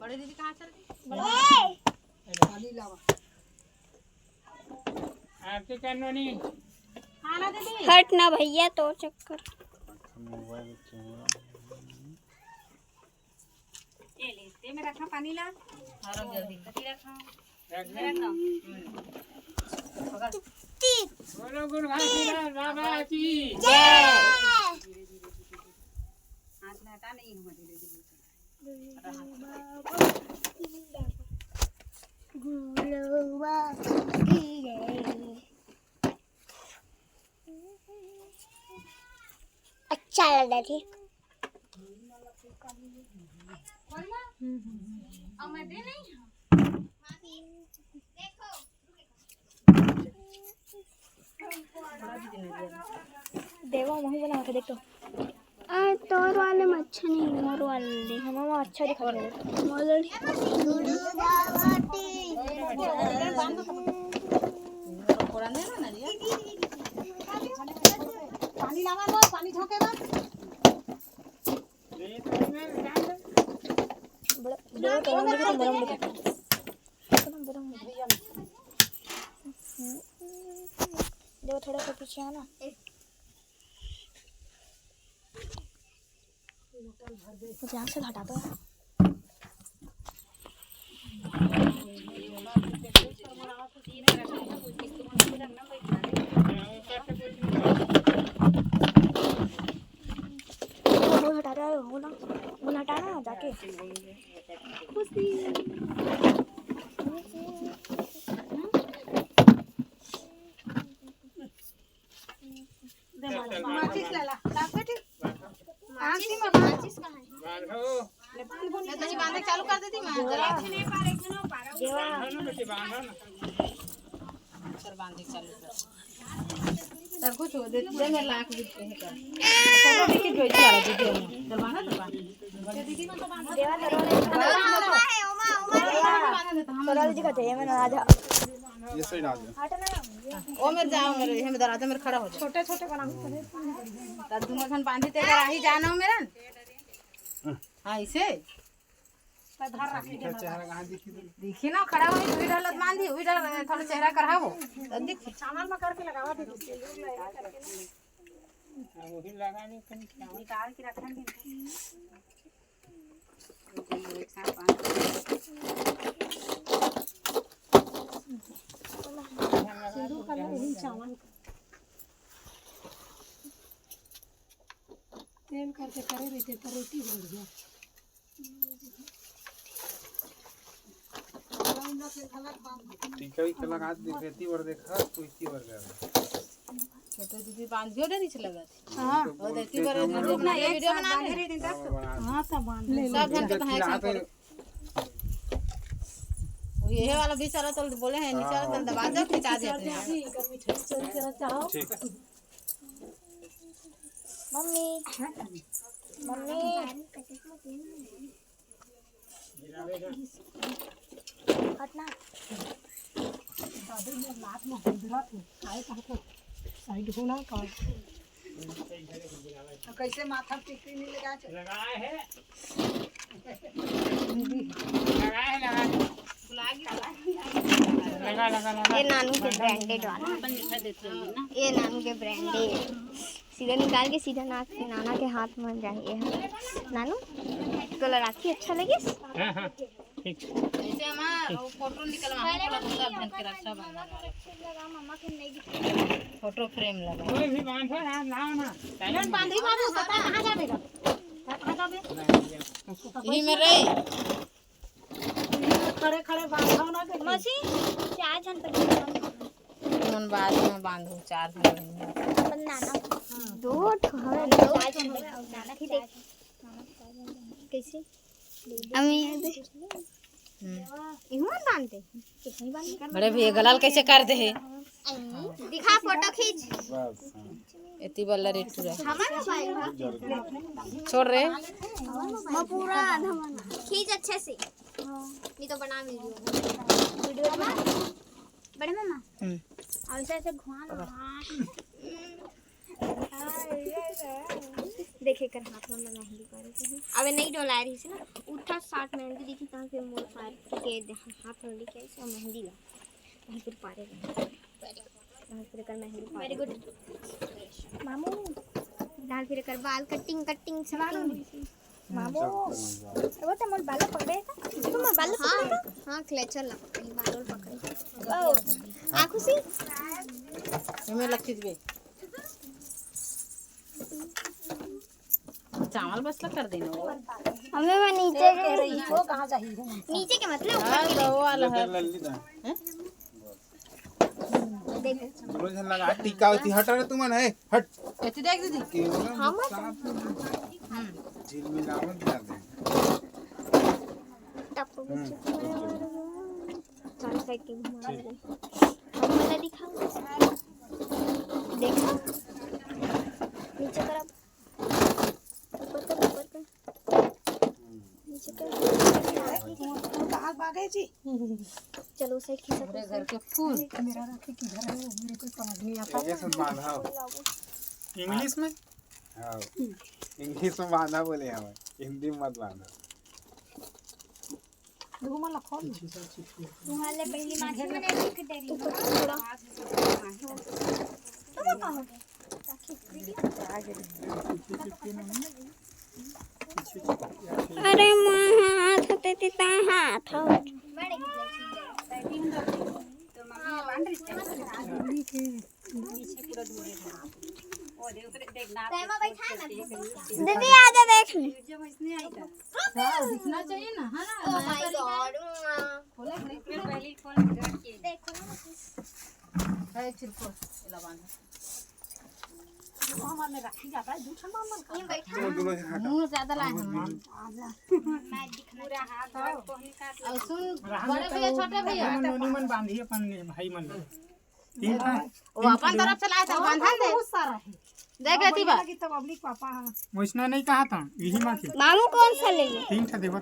बड़े दीदी कहाँ चल गई? पानी लावा आरती करनो नहीं खाना दीदी हट ना भैया तो चक्कर मोबाइल कैमरा ये ले ते में रखना पानी ला और जल्दी कटी रखना रख दे पकड़ बोलो गुरु घासीदास बाबा की हाथ में हटा नहीं हुआ दीदी अच्छा लग रहा थी देवा वहीं बना के देखो तोर वाले में अच्छा नहीं मोर वाले हमारा अच्छा दिखा रहा है पानी लावा लो पानी झोंके बा बड़ा तो हम देखो बड़ा देखो थोड़ा सा पीछे आना मुझे यहाँ से हटा दो वो हटा रहा है वो हटाना जाके खुशी माचिस ले ला बेटी माचिस कहाँ है बांधो नहीं बांधे चालू कर देती मैं जला देवा बेटी बांधो ना सर बांधे चालू कर सर कुछ हो दे मेरे लाख भी है कर फोटो दिखी जोई थी वाला वीडियो में चल बांधा तो बांध दीदी को तो बांधा देवा थोड़ा दिखाते हैं मैंने आजा ये सही डाल दो हटना ओ मेरे जाओ मेरे ये में दरवाजा मेरे खड़ा हो जा छोटे छोटे बना तब तुम खन बांधी ते कर ही जाना हो मेरा हां इसे चेहरा कहाँ दिखी दिखी ना खड़ा हुई हुई डालत बांधी हुई डाल थोड़ा चेहरा करावो तब दिख सामान में करके लगावा दे वही लगाने कम निकाल के रखेंगे एक साथ सिंदूर का नहीं चावल तेल करके करे रहते तो रोटी बन गया टीका ही लगा देती और देखा तो इसी बार गया छोटे दीदी बांधियो दे दी लगा हां वो देती बार वीडियो बना ये वीडियो बना दे रही थी तब हां सब बांध ले सब जन के तो है ये वाला बीच वाला तो बोले हैं नीचे वाला तो दबा दो खिंचा दे अपने ठीक मम्मी मम्मी हटना साइड होना का कैसे माथा टिकरी नहीं लगाए हैं लगा ये नानू के ब्रांडेड वाला ये नानू के ब्रांडेड सीधा निकाल के सीधा नाना के हाथ में जाएंगे नानू तो राखी अच्छा लगे हाँ हाँ ठीक ऐसे हमारा फोटो निकलवा पूरा बन के रक्षा बंधन मम्मा के नहीं फोटो फ्रेम लगा कोई भी बांधो ना लाओ ना बांधी मारो पता कहां जाबेगा कहां जाबे यही में रे खड़े खड़े बांधो ना के मसी चार जन पर मन बाद में बांधो 4 दिन नाना दो हमें चार जन नाना की देख कैसे अम्मी इहुन बांधते कितनी बांधते बड़े भैया गलाल कैसे कर दे है दिखा फोटो खींच बस एती वाला रेट पूरा हमारा मोबाइल छोड़ रे मैं पूरा आधा बना खींच अच्छे से नहीं तो बना वीडियो बना बड़े मामा ऐसे ऐसे घुमा लो देखे कर हाथ में मेहंदी करे अबे नहीं डोला रही से ना उठा 60 मेहंदी देखी ता फिर मोर पार के हाथ में लेके ऐसे मेहंदी ला वहीं फिर पारे डाल फिर कर मेहंदी वेरी गुड मामू डाल फिर कर बाल कटिंग सवारो मामू वो तो मोर बाल पकड़े था तुम मोर बाल पकड़े हां क्लेचर ला पकड़ी बाल पकड़ी आ खुशी हमें लक्ष्य दे चावल बस कर देना वो हमें मैं नीचे के रही हो कहाँ जाही हूँ नीचे के मतलब हां ऊपर वो वाला है लल्ली दा के देख दोनों जन लगा टीका होती हट रे तुमन है हट कैसे देख दीदी हम झील में लावन डाल दे टप्पू चल साइकिल मार दे हम वाला दिखाओ देखो नीचे कर ऊपर कर नीचे कर कहाँ भागे जी चलो साइड खींचा मेरे घर के फूल मेरा राखी किधर है वो मेरे को समझ नहीं आता कैसे बांधा इंग्लिश में हां इंग्लिश में बांधा बोले हम हिंदी में मत बांधा घुमा लखो तुम्हारे पहली माछी में नहीं लिख दे रही थोड़ा तो कहां हो अरे मां हाथ होते तिता हाथ हो दीदी आजा देख ले दिखना चाहिए ना है ना ओह माय गॉड पहले खोल के देखो ना है चिरको इला बांध मामा में राखी जाता है दूसरा मामा ये बैठा तुम दोनों जन हट मुंह ज्यादा लाए हैं मैं दिखना पूरा हाथ और कोहनी काट और सुन बड़े भैया छोटे भैया नोनी मन बांधी अपन भाई मन तीन था वो अपन तरफ से लाए थे बांधा दे बहुत सारा है देख अति बा लगी तो पब्लिक पापा वैसना नहीं कहा था यही माँ के मामू कौन सा ले ले तीन था देखो